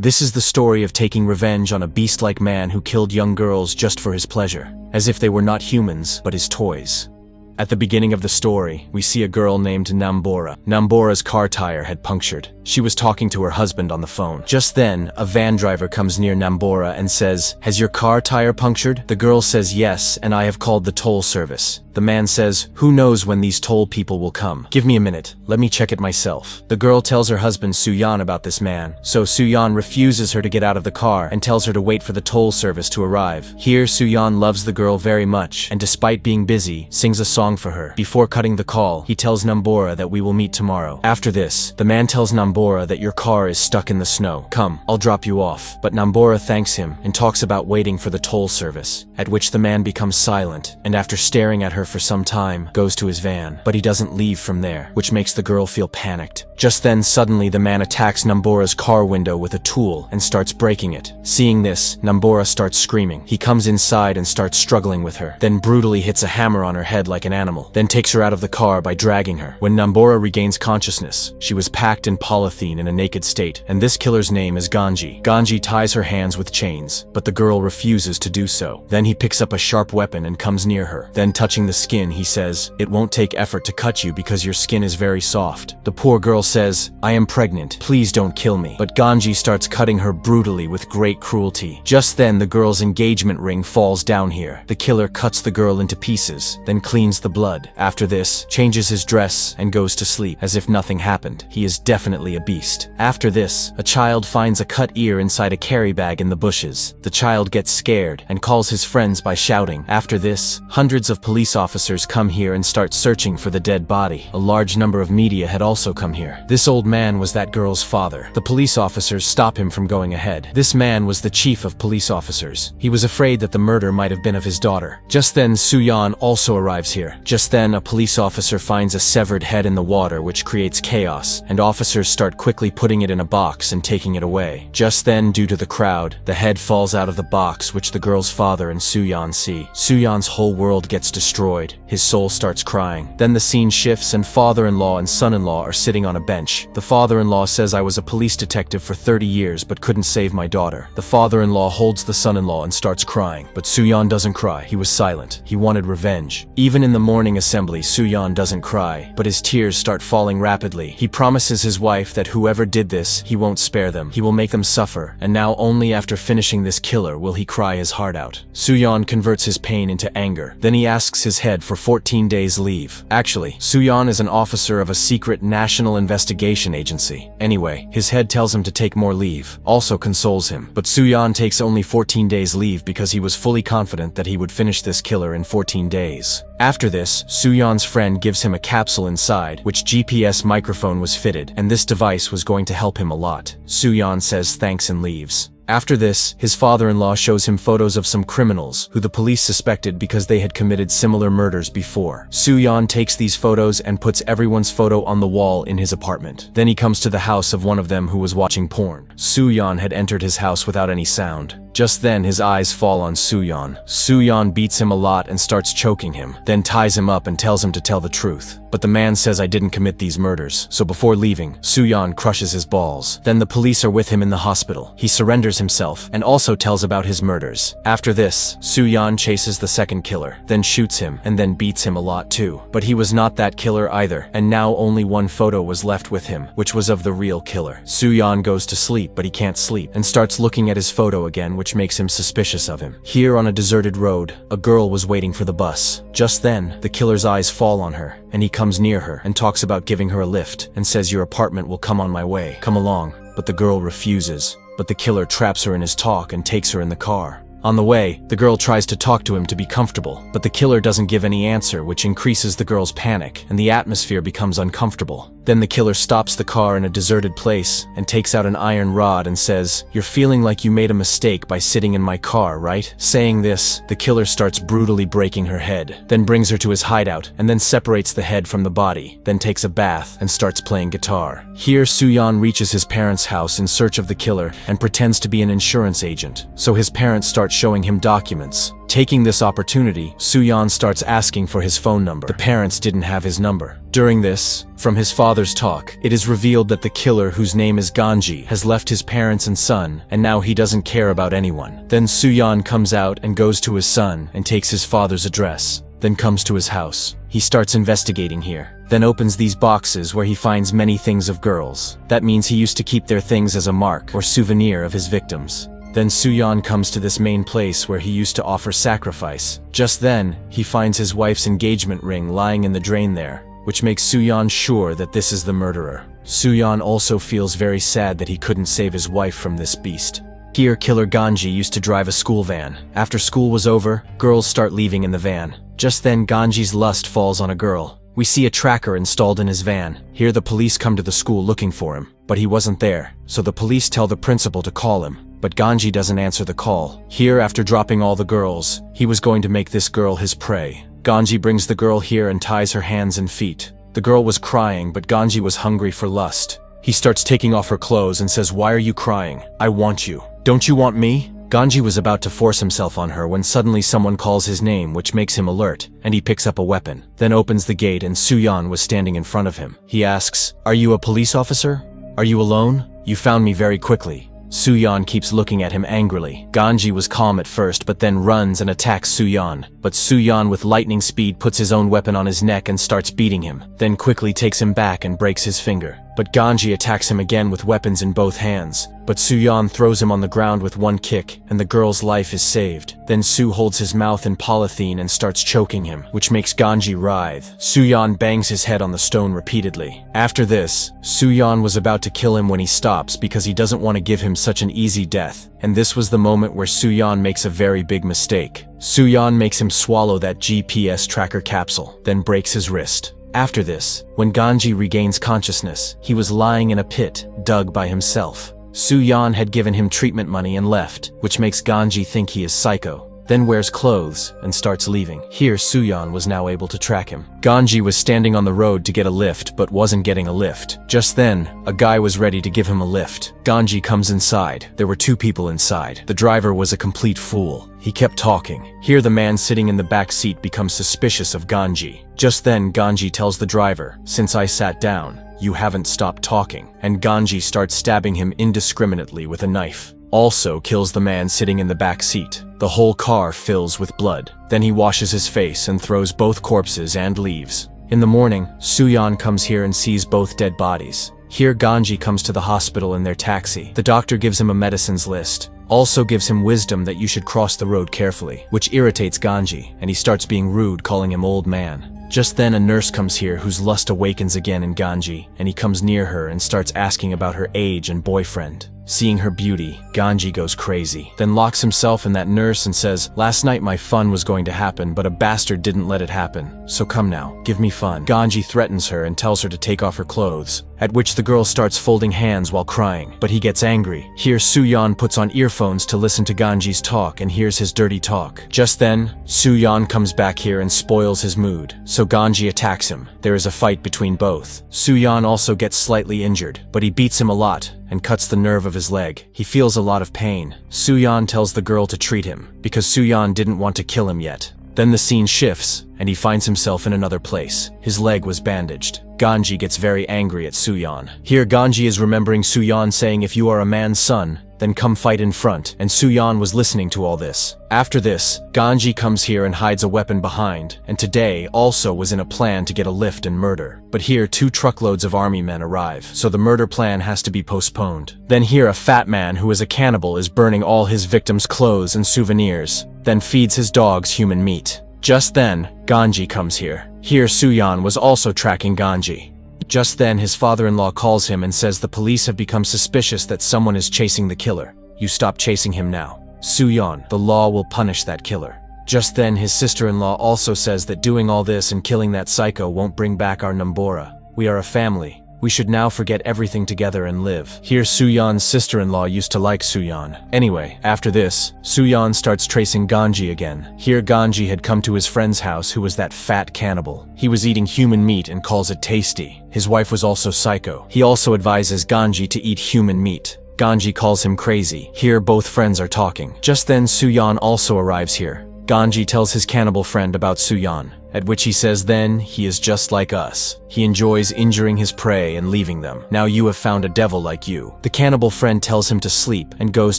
This is the story of taking revenge on a beast-like man who killed young girls just for his pleasure, as if they were not humans, but his toys. At the beginning of the story, we see a girl named Nambora. Nambora's car tire had punctured. She was talking to her husband on the phone. Just then, a van driver comes near Nambora and says, "Has your car tire punctured?" The girl says yes, and I have called the toll service. The man says, "Who knows when these toll people will come? Give me a minute, let me check it myself." The girl tells her husband Suyan about this man, so Suyan refuses her to get out of the car and tells her to wait for the toll service to arrive. Here Suyan loves the girl very much, and despite being busy, sings a song for her. Before cutting the call, he tells Nambora that we will meet tomorrow. After this, the man tells Nambora that your car is stuck in the snow. Come, I'll drop you off. But Nambora thanks him and talks about waiting for the toll service, at which the man becomes silent, and after staring at her for some time, goes to his van. But he doesn't leave from there, which makes the girl feel panicked. Just then, suddenly the man attacks Nambora's car window with a tool and starts breaking it. Seeing this, Nambora starts screaming. He comes inside and starts struggling with her, then brutally hits a hammer on her head like an animal, then takes her out of the car by dragging her. When Nambora regains consciousness, she was packed in polythene in a naked state, and this killer's name is Ganji. Ganji ties her hands with chains, but the girl refuses to do so. Then he picks up a sharp weapon and comes near her. Then touching the skin, he says, "It won't take effort to cut you because your skin is very soft." The poor girl says, "I am pregnant, please don't kill me." But Ganji starts cutting her brutally with great cruelty. Just then the girl's engagement ring falls down here. The killer cuts the girl into pieces, then cleans the blood. After this, changes his dress and goes to sleep, as if nothing happened. He is definitely a beast. After this, a child finds a cut ear inside a carry bag in the bushes. The child gets scared and calls his friends by shouting. After this, hundreds of police officers come here and start searching for the dead body. A large number of media had also come here. This old man was that girl's father. The police officers stop him from going ahead. This man was the chief of police officers. He was afraid that the murder might have been of his daughter. Just then, Suyan also arrives here. Just then, a police officer finds a severed head in the water, which creates chaos, and officers start quickly putting it in a box and taking it away. Just then, due to the crowd, the head falls out of the box, which the girl's father and Suyan see. Suyan's whole world gets destroyed. His soul starts crying. Then the scene shifts and father-in-law and son-in-law are sitting on a bench. The father-in-law says, "I was a police detective for 30 years but couldn't save my daughter." The father-in-law holds the son-in-law and starts crying. But Suyan doesn't cry. He was silent. He wanted revenge. Even in the morning assembly, Suyan doesn't cry, but his tears start falling rapidly. He promises his wife that whoever did this, he won't spare them. He will make them suffer, and now only after finishing this killer will he cry his heart out. Suyan converts his pain into anger. Then he asks his head for 14 days leave. Actually, Suyan is an officer of a secret national investigation agency. Anyway, his head tells him to take more leave, also consoles him. But Suyan takes only 14 days leave because he was fully confident that he would finish this killer in 14 days. After this, Suyan's friend gives him a capsule inside, which GPS microphone was fitted, and this device was going to help him a lot. Suyan says thanks and leaves. After this, his father-in-law shows him photos of some criminals who the police suspected because they had committed similar murders before. Suyan takes these photos and puts everyone's photo on the wall in his apartment. Then he comes to the house of one of them who was watching porn. Suyan had entered his house without any sound. Just then, his eyes fall on Suyan. Suyan beats him a lot and starts choking him, then ties him up and tells him to tell the truth. But the man says, "I didn't commit these murders." So before leaving, Suyan crushes his balls. Then the police are with him in the hospital. He surrenders himself and also tells about his murders. After this, Suyan chases the second killer, then shoots him, and then beats him a lot too. But he was not that killer either, and now only one photo was left with him, which was of the real killer. Suyan goes to sleep, but he can't sleep, and starts looking at his photo again, which makes him suspicious of him. Here on a deserted road, a girl was waiting for the bus. Just then, the killer's eyes fall on her, and he comes near her and talks about giving her a lift, and says, "Your apartment will come on my way. Come along." But the girl refuses. But the killer traps her in his talk and takes her in the car. On the way, the girl tries to talk to him to be comfortable, but the killer doesn't give any answer, which increases the girl's panic, and the atmosphere becomes uncomfortable. Then the killer stops the car in a deserted place and takes out an iron rod and says, "You're feeling like you made a mistake by sitting in my car, right?" Saying this, the killer starts brutally breaking her head, then brings her to his hideout, and then separates the head from the body, then takes a bath and starts playing guitar. Here, Suyan reaches his parents' house in search of the killer and pretends to be an insurance agent. So his parents start starts showing him documents. Taking this opportunity, Soo-yeon starts asking for his phone number. The parents didn't have his number. During this, from his father's talk, it is revealed that the killer, whose name is Ganji, has left his parents and son, and now he doesn't care about anyone. Then Soo-yeon comes out and goes to his son and takes his father's address, then comes to his house. He starts investigating here, then opens these boxes where he finds many things of girls. That means he used to keep their things as a mark or souvenir of his victims. Then Soo-yeon comes to this main place where he used to offer sacrifice. Just then, he finds his wife's engagement ring lying in the drain there, which makes Soo-yeon sure that this is the murderer. Soo-yeon also feels very sad that he couldn't save his wife from this beast. Here, killer Ganji used to drive a school van. After school was over, girls start leaving in the van. Just then, Ganji's lust falls on a girl. We see a tracker installed in his van. Here, the police come to the school looking for him, but he wasn't there, so the police tell the principal to call him. But Ganji doesn't answer the call. Here, after dropping all the girls, he was going to make this girl his prey. Ganji brings the girl here and ties her hands and feet. The girl was crying, but Ganji was hungry for lust. He starts taking off her clothes and says, "Why are you crying? I want you. Don't you want me?" Ganji was about to force himself on her when suddenly someone calls his name, which makes him alert, and he picks up a weapon. Then opens the gate and Soo-yeon was standing in front of him. He asks, "Are you a police officer? Are you alone? You found me very quickly." Soo-yeon keeps looking at him angrily. Ganji was calm at first, but then runs and attacks Soo-yeon. But Soo-yeon with lightning speed puts his own weapon on his neck and starts beating him, then quickly takes him back and breaks his finger. But Ganji attacks him again with weapons in both hands. But Soo-yeon throws him on the ground with one kick, and the girl's life is saved. Then Soo holds his mouth in polythene and starts choking him, which makes Ganji writhe. Soo-yeon bangs his head on the stone repeatedly. After this, Soo-yeon was about to kill him when he stops because he doesn't want to give him such an easy death. And this was the moment where Soo-yeon makes a very big mistake. Soo-yeon makes him swallow that GPS tracker capsule, then breaks his wrist. After this, when Ganji regains consciousness, he was lying in a pit dug by himself. Soo-yeon had given him treatment money and left, which makes Ganji think he is psycho. Then wears clothes and starts leaving. Here, Soo-yeon was now able to track him. Ganji was standing on the road to get a lift, but wasn't getting a lift. Just then, a guy was ready to give him a lift. Ganji comes inside. There were two people inside. The driver was a complete fool. He kept talking. Here, the man sitting in the back seat becomes suspicious of Ganji. Just then, Ganji tells the driver, "Since I sat down, you haven't stopped talking." And Ganji starts stabbing him indiscriminately with a knife. Also kills the man sitting in the back seat. The whole car fills with blood. Then he washes his face and throws both corpses and leaves. In the morning, Soo-yeon comes here and sees both dead bodies. Here, Ganji comes to the hospital in their taxi. The doctor gives him a medicines list. Also gives him wisdom that you should cross the road carefully, which irritates Ganji, and he starts being rude, calling him old man. Just then, a nurse comes here whose lust awakens again in Ganji, and he comes near her and starts asking about her age and boyfriend. Seeing her beauty, Ganji goes crazy, then locks himself in that nurse and says, "Last night my fun was going to happen, but a bastard didn't let it happen. So come now, give me fun." Ganji threatens her and tells her to take off her clothes, at which the girl starts folding hands while crying, but he gets angry. Here, Soo-yeon puts on earphones to listen to Ganji's talk and hears his dirty talk. Just then, Soo-yeon comes back here and spoils his mood, so Ganji attacks him. There is a fight between both. Soo-yeon also gets slightly injured, but he beats him a lot and cuts the nerve of his leg. He feels a lot of pain. Soo-yeon tells the girl to treat him, because Soo-yeon didn't want to kill him yet. Then the scene shifts, and he finds himself in another place. His leg was bandaged. Ganji gets very angry at Soo-yeon. Here, Ganji is remembering Soo-yeon saying, "If you are a man's son, then come fight in front," and Soo-yeon was listening to all this. After this, Ganji comes here and hides a weapon behind, and today also was in a plan to get a lift and murder. But here, 2 truckloads of army men arrive, so the murder plan has to be postponed. Then here, a fat man who is a cannibal is burning all his victims' clothes and souvenirs, then feeds his dogs human meat. Just then, Ganji comes here. Here, Soo-yeon was also tracking Ganji. Just then, his father-in-law calls him and says the police have become suspicious that someone is chasing the killer. You stop chasing him now. Soo-yeon, the law will punish that killer. Just then, his sister-in-law also says that doing all this and killing that psycho won't bring back our Nambora. We are a family. We should now forget everything together and live. Here, Soo-yeon's sister-in-law used to like Soo-yeon. Anyway, after this, Soo-yeon starts tracing Ganji again. Here, Ganji had come to his friend's house who was that fat cannibal. He was eating human meat and calls it tasty. His wife was also psycho. He also advises Ganji to eat human meat. Ganji calls him crazy. Here both friends are talking. Just then Suyan also arrives here. Ganji tells his cannibal friend about Suyan, at which he says then he is just like us. He enjoys injuring his prey and leaving them. Now you have found a devil like you. The cannibal friend tells him to sleep and goes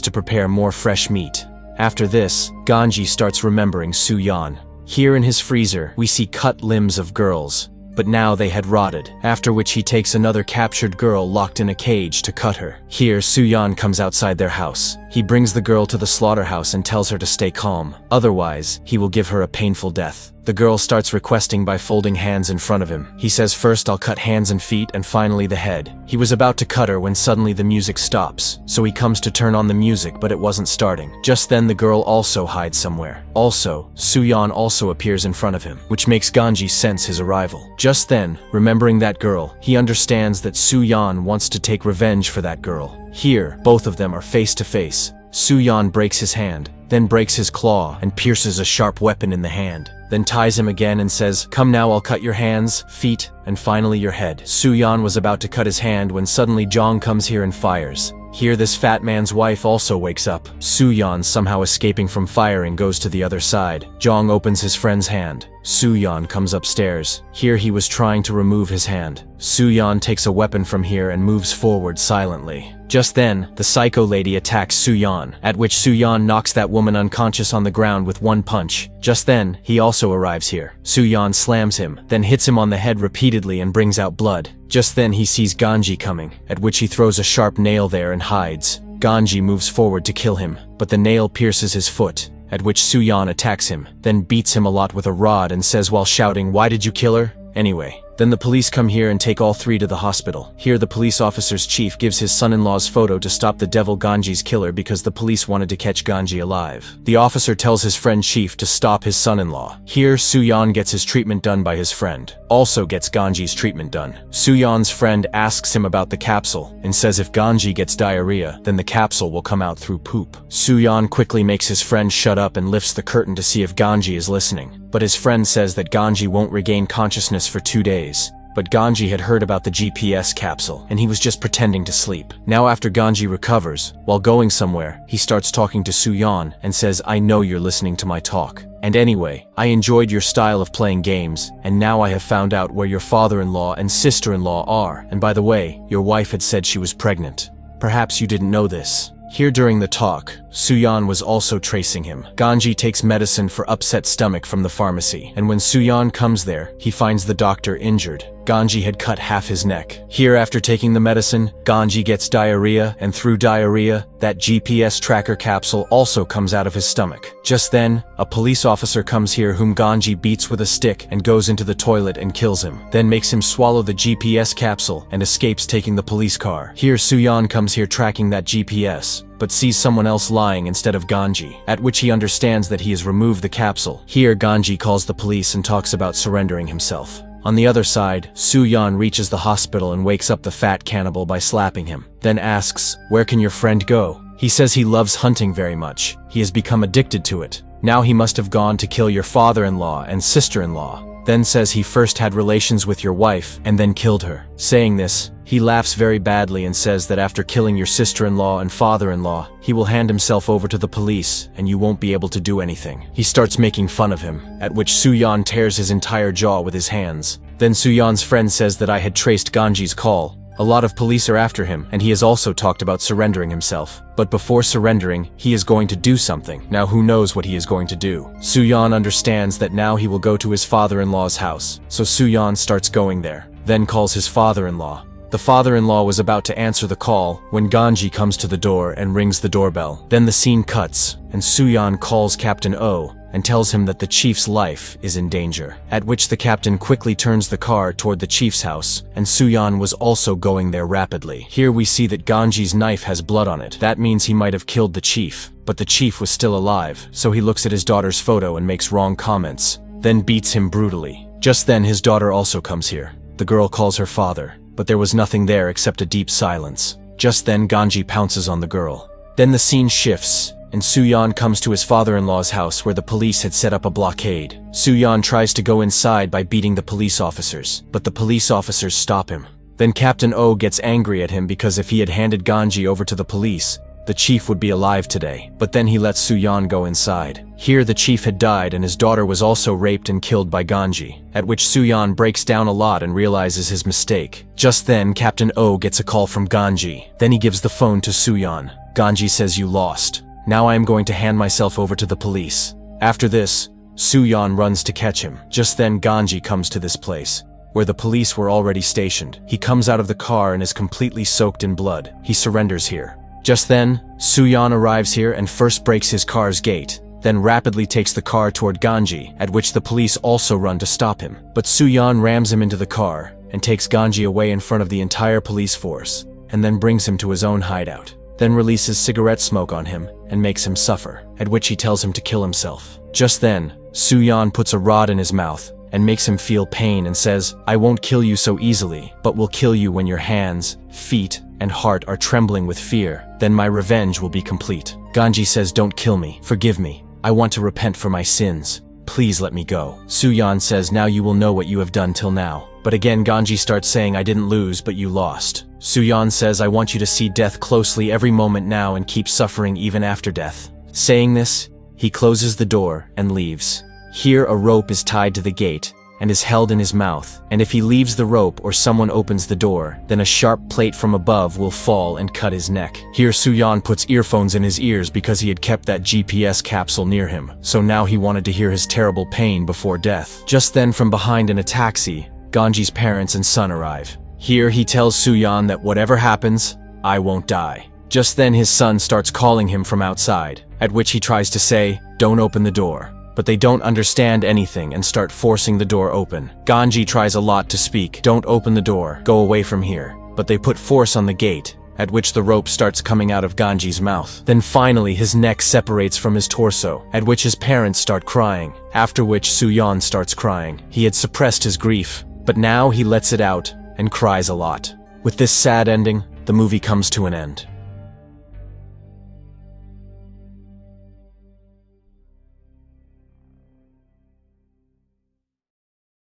to prepare more fresh meat. After this, Ganji starts remembering Suyan. Here in his freezer, we see cut limbs of girls, but now they had rotted, after which he takes another captured girl locked in a cage to cut her. Here, Suyan comes outside their house. He brings the girl to the slaughterhouse and tells her to stay calm. Otherwise, he will give her a painful death. The girl starts requesting by folding hands in front of him. He says first I'll cut hands and feet and finally the head. He was about to cut her when suddenly the music stops, so he comes to turn on the music but it wasn't starting. Just then the girl also hides somewhere. Also, Suyan also appears in front of him, which makes Ganji sense his arrival. Just then, remembering that girl, he understands that Suyan wants to take revenge for that girl. Here, both of them are face to face. Suyan breaks his hand, then breaks his claw and pierces a sharp weapon in the hand, then ties him again and says, "Come now, I'll cut your hands, feet, and finally your head." Suyan was about to cut his hand when suddenly Jong comes here and fires. Here this fat man's wife also wakes up. Suyan, somehow escaping from firing, goes to the other side. Jong opens his friend's hand. Suyan comes upstairs. Here he was trying to remove his hand. Suyan takes a weapon from here and moves forward silently. Just then, the psycho lady attacks Suyan, at which Suyan knocks that woman unconscious on the ground with one punch. Just then, he also arrives here. Suyan slams him, then hits him on the head repeatedly and brings out blood. Just then he sees Ganji coming, at which he throws a sharp nail there and hides. Ganji moves forward to kill him, but the nail pierces his foot, at which Suyan attacks him, then beats him a lot with a rod and says while shouting, "Why did you kill her?" Anyway, then the police come here and take all three to the hospital. Here the police officer's chief gives his son-in-law's photo to stop the devil Ganji's killer because the police wanted to catch Ganji alive. The officer tells his friend chief to stop his son-in-law. Here Suyan gets his treatment done by his friend, also gets Ganji's treatment done. Suyan's friend asks him about the capsule and says if Ganji gets diarrhea, then the capsule will come out through poop. Suyan quickly makes his friend shut up and lifts the curtain to see if Ganji is listening. But his friend says that Ganji won't regain consciousness for 2 days. But Ganji had heard about the GPS capsule, and he was just pretending to sleep. Now after Ganji recovers, while going somewhere, he starts talking to Suyan and says, "I know you're listening to my talk. And anyway, I enjoyed your style of playing games, and now I have found out where your father-in-law and sister-in-law are. And by the way, your wife had said she was pregnant. Perhaps you didn't know this." Here during the talk, Suyan was also tracing him. Ganji takes medicine for upset stomach from the pharmacy, and when Suyan comes there, he finds the doctor injured. Ganji had cut half his neck. Here after taking the medicine, Ganji gets diarrhea, and through diarrhea, that GPS tracker capsule also comes out of his stomach. Just then, a police officer comes here whom Ganji beats with a stick and goes into the toilet and kills him, then makes him swallow the GPS capsule and escapes taking the police car. Here Suyan comes here tracking that GPS, but sees someone else lying instead of Ganji, at which he understands that he has removed the capsule. Here Ganji calls the police and talks about surrendering himself. On the other side, Suyan reaches the hospital and wakes up the fat cannibal by slapping him, then asks, "Where can your friend go?" He says he loves hunting very much. He has become addicted to it. Now he must have gone to kill your father-in-law and sister-in-law. Then says he first had relations with your wife and then killed her. Saying this, he laughs very badly and says that after killing your sister-in-law and father-in-law, he will hand himself over to the police and you won't be able to do anything. He starts making fun of him, at which Suyan tears his entire jaw with his hands. Then Suyan's friend says that I had traced Ganji's call. A lot of police are after him, and he has also talked about surrendering himself. But before surrendering, he is going to do something. Now who knows what he is going to do? Suyan understands that now he will go to his father-in-law's house, so Suyan starts going there, then calls his father-in-law. The father-in-law was about to answer the call when Ganji comes to the door and rings the doorbell. Then the scene cuts, and Suyan calls Captain O and tells him that the chief's life is in danger, at which the captain quickly turns the car toward the chief's house, and Suyan was also going there rapidly. Here we see that Ganji's knife has blood on it. That means he might have killed the chief, but the chief was still alive, so he looks at his daughter's photo and makes wrong comments, then beats him brutally. Just then his daughter also comes here. The girl calls her father, but there was nothing there except a deep silence. Just then Ganji pounces on the girl. Then the scene shifts, and Suyan comes to his father-in-law's house where the police had set up a blockade. Suyan tries to go inside by beating the police officers, but the police officers stop him. Then Captain O gets angry at him because if he had handed Ganji over to the police, the chief would be alive today. But then he lets Suyan go inside. Here the chief had died and his daughter was also raped and killed by Ganji, at which Suyan breaks down a lot and realizes his mistake. Just then Captain O gets a call from Ganji. Then he gives the phone to Suyan. Ganji says, "You lost. Now I am going to hand myself over to the police." After this, Suyan runs to catch him. Just then Ganji comes to this place, where the police were already stationed. He comes out of the car and is completely soaked in blood. He surrenders here. Just then, Suyan arrives here and first breaks his car's gate, then rapidly takes the car toward Ganji, at which the police also run to stop him. But Suyan rams him into the car and takes Ganji away in front of the entire police force, and then brings him to his own hideout. Then releases cigarette smoke on him and makes him suffer, at which he tells him to kill himself. Just then, Suyan puts a rod in his mouth and makes him feel pain and says, "I won't kill you so easily, but will kill you when your hands, feet, and heart are trembling with fear. Then my revenge will be complete." Ganji says, "Don't kill me. Forgive me. I want to repent for my sins. Please let me go." Suyan says, "Now you will know what you have done till now." But again Ganji starts saying, "I didn't lose, but you lost." Suyan says, "I want you to see death closely every moment now and keep suffering even after death." Saying this, he closes the door and leaves. Here a rope is tied to the gate and is held in his mouth, and if he leaves the rope or someone opens the door, then a sharp plate from above will fall and cut his neck. Here Suyan puts earphones in his ears because he had kept that GPS capsule near him, so now he wanted to hear his terrible pain before death. Just then from behind in a taxi, Ganji's parents and son arrive. Here he tells Suyan that whatever happens, I won't die. Just then his son starts calling him from outside, at which he tries to say, "Don't open the door." But they don't understand anything and start forcing the door open. Ganji tries a lot to speak, "Don't open the door, go away from here." But they put force on the gate, at which the rope starts coming out of Ganji's mouth. Then finally his neck separates from his torso, at which his parents start crying. After which Suyan starts crying. He had suppressed his grief, but now he lets it out and cries a lot. With this sad ending, the movie comes to an end.